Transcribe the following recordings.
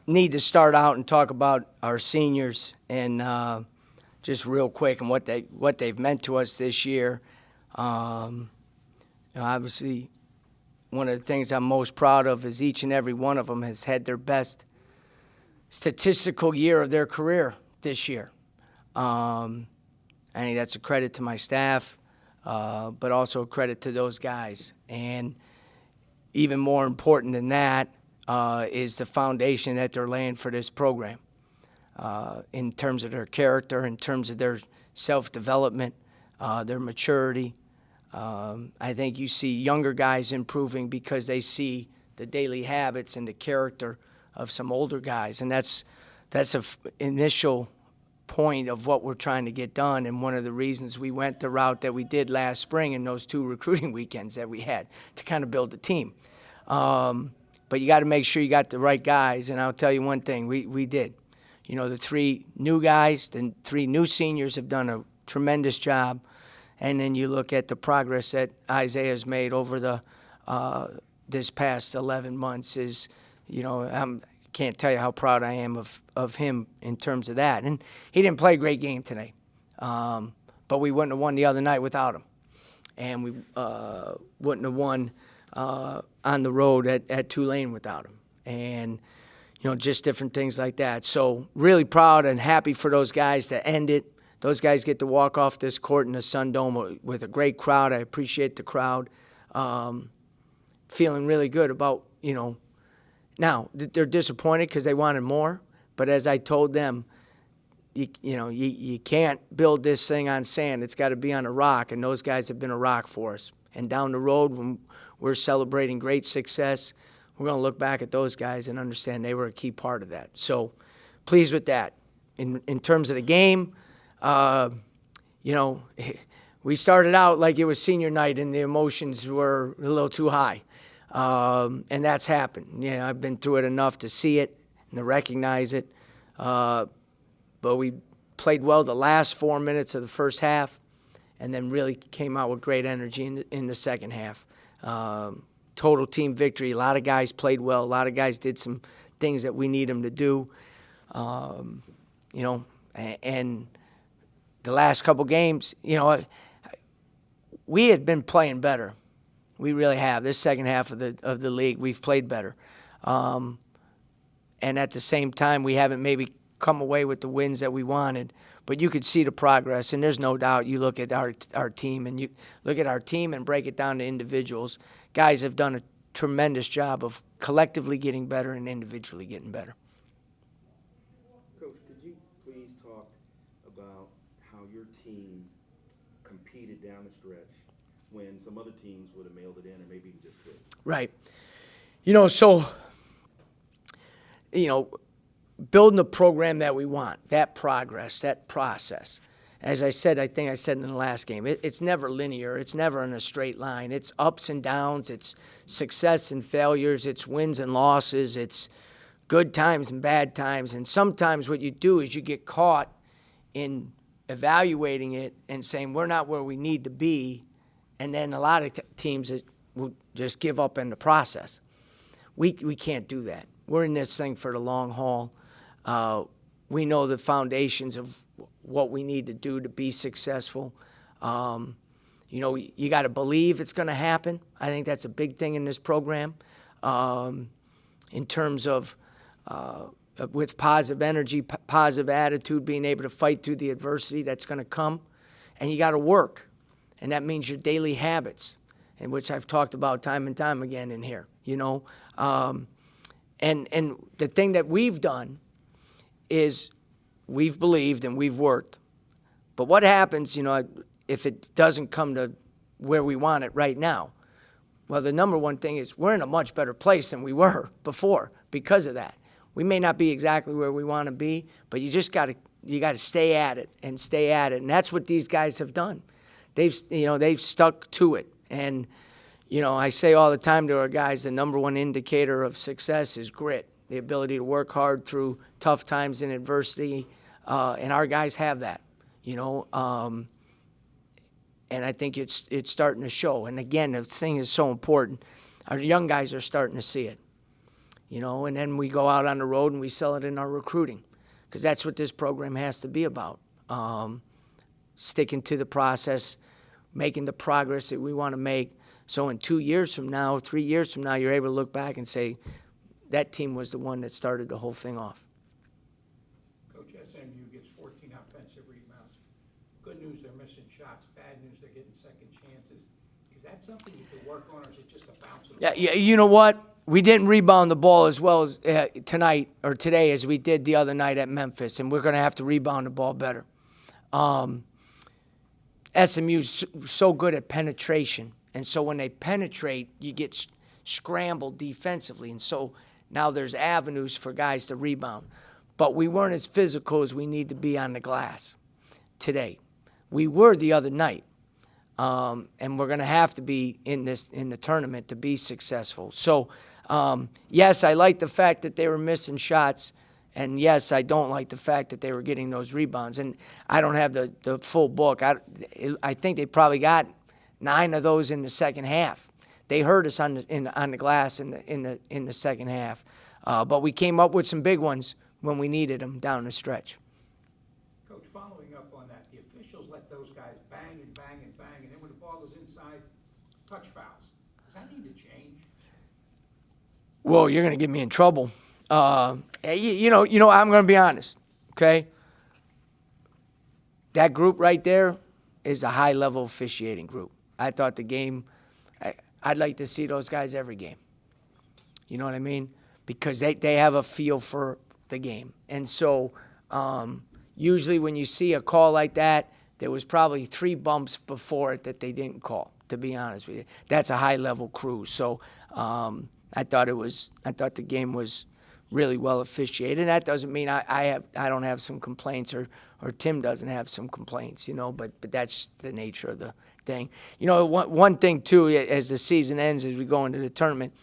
need to start out and talk about our seniors and just real quick and what they've meant to us this year. Obviously, one of the things I'm most proud of is each and every one of them has had their best statistical year of their career this year. I think that's a credit to my staff, but also a credit to those guys. And even more important than that is the foundation that they're laying for this program in terms of their character, in terms of their self-development, their maturity. I think you see younger guys improving because they see the daily habits and the character of some older guys, and that's an initial point of what we're trying to get done, and one of the reasons we went the route that we did last spring in those 2 recruiting weekends that we had to kind of build the team. But you got to make sure you got the right guys, and I'll tell you one thing, we did. You know, the 3 new guys, the 3 new seniors have done a tremendous job, and then you look at the progress that Isaiah's made over the this past 11 months is, you know, I can't tell you how proud I am of him in terms of that. And he didn't play a great game today, but we wouldn't have won the other night without him. And we wouldn't have won on the road at Tulane without him. And, you know, just different things like that. So really proud and happy for those guys to end it. Those guys get to walk off this court in the Sun Dome with a great crowd. I appreciate the crowd. Feeling really good about, you know, now they're disappointed because they wanted more. But as I told them, you can't build this thing on sand. It's got to be on a rock, and those guys have been a rock for us. And down the road, when we're celebrating great success, we're going to look back at those guys and understand they were a key part of that. So pleased with that. In terms of the game, you know, we started out like it was senior night and the emotions were a little too high. And that's happened. Yeah, I've been through it enough to see it and to recognize it. But we played well the last 4 minutes of the first half and then really came out with great energy in the second half. Total team victory. A lot of guys played well. A lot of guys did some things that we need them to do. You know, and the last couple games, you know, we had been playing better. We really have. This second half of the league, we've played better. And at the same time, we haven't maybe come away with the wins that we wanted. But you could see the progress, and there's no doubt you look at our team, and you look at our team and break it down to individuals. Guys have done a tremendous job of collectively getting better and individually getting better. Coach, could you please talk about how your team competed down the stretch when some other teams would have mailed it in or maybe even just could? Right. You know, so, you know, building the program that we want, that progress, that process. As I said, I think I said in the last game, it's never linear. It's never in a straight line. It's ups and downs. It's success and failures. It's wins and losses. It's good times and bad times. And sometimes what you do is you get caught in evaluating it and saying we're not where we need to be. And then a lot of teams will just give up in the process. We can't do that. We're in this thing for the long haul. We know the foundations of what we need to do to be successful. You know, you got to believe it's going to happen. I think that's a big thing in this program in terms of with positive energy, positive attitude, being able to fight through the adversity that's going to come. And you got to work. And that means your daily habits, in which I've talked about time and time again in here, you know. And the thing that we've done is we've believed and we've worked. But what happens, you know, if it doesn't come to where we want it right now? Well, the number one thing is we're in a much better place than we were before because of that. We may not be exactly where we want to be, but you just got to stay at it and stay at it. And that's what these guys have done. They've stuck to it. And, you know, I say all the time to our guys, the number one indicator of success is grit, the ability to work hard through tough times and adversity. And our guys have that, you know. And I think it's starting to show. And, again, the thing is so important. Our young guys are starting to see it. and then we go out on the road and we sell it in our recruiting, because that's what this program has to be about. Sticking to the process, making the progress that we want to make. So in 2 years from now, 3 years from now, you're able to look back and say, that team was the one that started the whole thing off. Coach, SMU gets 14 offensive rebounds. Good news, they're missing shots. Bad news, they're getting second chances. Is that something you can work on, or is it just a bounce? Yeah, you know what? We didn't rebound the ball as well as tonight or today as we did the other night at Memphis, and we're going to have to rebound the ball better. SMU's so good at penetration, and so when they penetrate, you get scrambled defensively, and so now there's avenues for guys to rebound. But we weren't as physical as we need to be on the glass today. We were the other night, and we're going to have to be in the tournament to be successful. So, yes, I like the fact that they were missing shots, and yes, I don't like the fact that they were getting those rebounds. And I don't have the full book. I think they probably got 9 of those in the second half. They hurt us on the glass in the second half, but we came up with some big ones when we needed them down the stretch. Coach, following up on that, the officials let those guys bang and bang and bang, and then when the ball goes inside, touch fouls. Does that need to change? Well, you're going to get me in trouble. I'm going to be honest, okay? That group right there is a high-level officiating group. I thought the game, I'd like to see those guys every game. You know what I mean? Because they have a feel for the game. And so usually when you see a call like that, there was probably 3 bumps before it that they didn't call, to be honest with you. That's a high-level crew. So I thought the game was really well officiated. And that doesn't mean I don't have some complaints or Tim doesn't have some complaints, but that's the nature of the thing. One thing too, as the season ends, as we go into the tournament,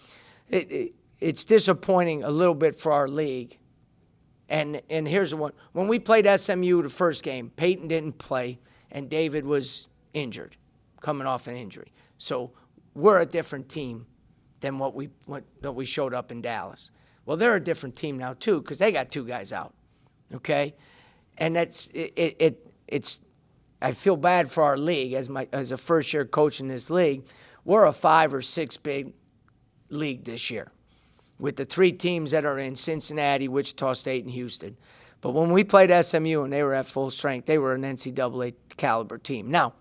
it's disappointing a little bit for our league. And here's the one. When we played SMU the first game, Peyton didn't play and David was injured, coming off an injury. So we're a different team than what we showed up in Dallas. Well, they're a different team now too, because they got 2 guys out, okay? And that's it's. I feel bad for our league as a first-year coach in this league. We're a 5 or 6 big league this year, with the 3 teams that are in Cincinnati, Wichita State, and Houston. But when we played SMU and they were at full strength, they were an NCAA caliber team. Now,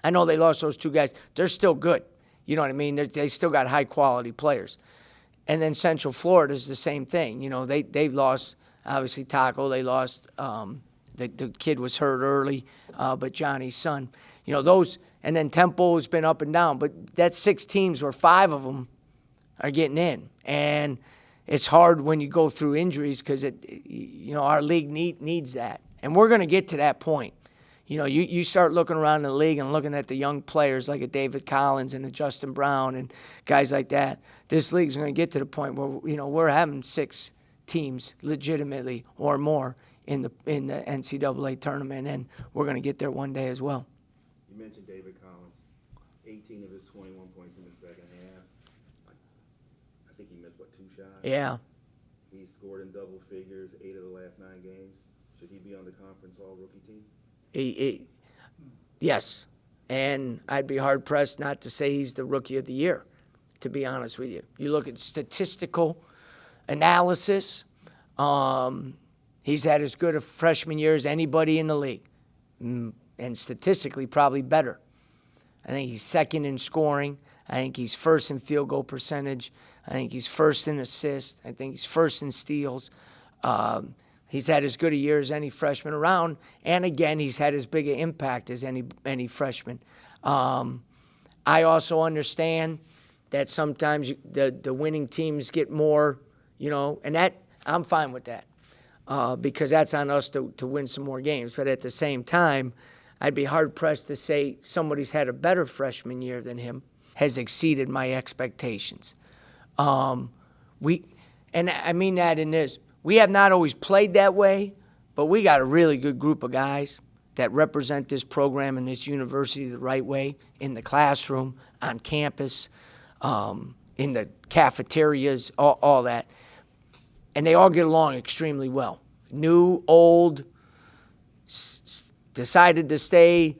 I know they lost those 2 guys. They're still good. You know what I mean? They still got high-quality players. And then Central Florida is the same thing. They've lost, obviously, Taco. They lost, the kid was hurt early, but Johnny's son. Those, and then Temple has been up and down. But that's 6 teams where 5 of them are getting in. And it's hard when you go through injuries because our league needs that. And we're going to get to that point. You start looking around the league and looking at the young players like a David Collins and a Justin Brown and guys like that. This league's going to get to the point where we're having 6 teams legitimately or more in the NCAA tournament, and we're going to get there one day as well. You mentioned David Collins, 18 of his 21 points in the second half. I think he missed 2 shots. Yeah. He scored in double figures 8 of the last 9 games. Should he be on the conference all-rookie team? Yes, and I'd be hard-pressed not to say he's the Rookie of the Year, to be honest with you. You look at statistical analysis, he's had as good a freshman year as anybody in the league, and statistically probably better. I think he's second in scoring. I think he's first in field goal percentage. I think he's first in assists. I think he's first in steals. He's had as good a year as any freshman around, and again, he's had as big an impact as any freshman. I also understand that sometimes the winning teams get more, and that I'm fine with that because that's on us to win some more games. But at the same time, I'd be hard-pressed to say somebody's had a better freshman year than him has exceeded my expectations. And I mean that in this. We have not always played that way, but we got a really good group of guys that represent this program and this university the right way in the classroom, on campus, in the cafeterias, all that. and they all get along extremely well. New, old, decided to stay,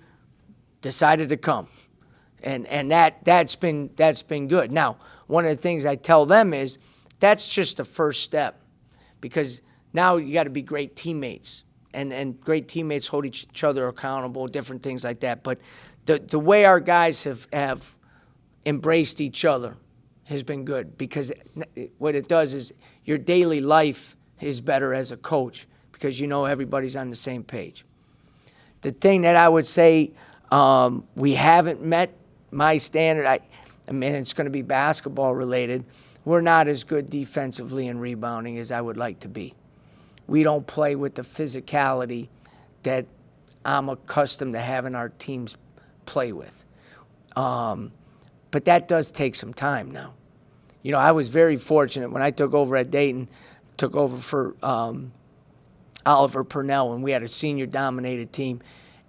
decided to come. And that's been good. Now, one of the things I tell them is that's just the first step, because now you got to be great teammates, and great teammates hold each other accountable, different things like that. But the way our guys have embraced each other has been good, because what it does is your daily life is better as a coach, because you know everybody's on the same page. The thing that I would say we haven't met my standard, I mean, it's going to be basketball related. We're not as good defensively and rebounding as I would like to be. We don't play with the physicality that I'm accustomed to having our teams play with. But that does take some time now. You know, I was very fortunate when I took over at Dayton, took over for Oliver Purnell, and we had a senior-dominated team.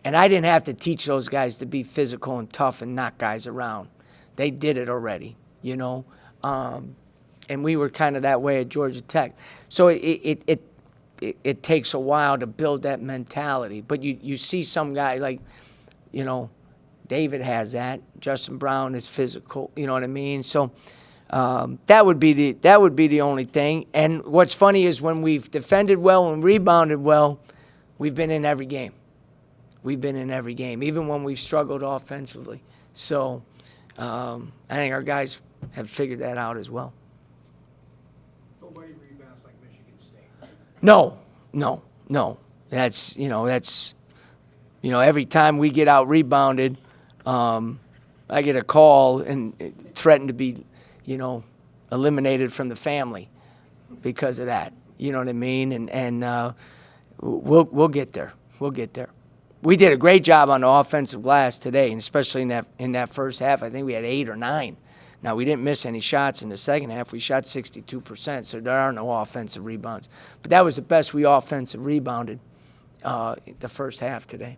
And I didn't have to teach those guys to be physical and tough and knock guys around. They did it already, you know. And we were kind of that way at Georgia Tech. So it takes a while to build that mentality. But you see some guy like, you know, David has that. Justin Brown is physical, you know what I mean? So that would be the only thing. And what's funny is when we've defended well and rebounded well, we've been in every game. We've been in every game, even when we've struggled offensively. So I think our guys have figured that out as well. Nobody rebounds like Michigan State. No. That's every time we get out rebounded, I get a call and threaten to be, eliminated from the family because of that. You know what I mean? And we'll get there. We'll get there. We did a great job on the offensive glass today, and especially in that first half. I think we had 8 or 9. Now, we didn't miss any shots in the second half. We shot 62%, so there are no offensive rebounds. But that was the best we offensive rebounded the first half today.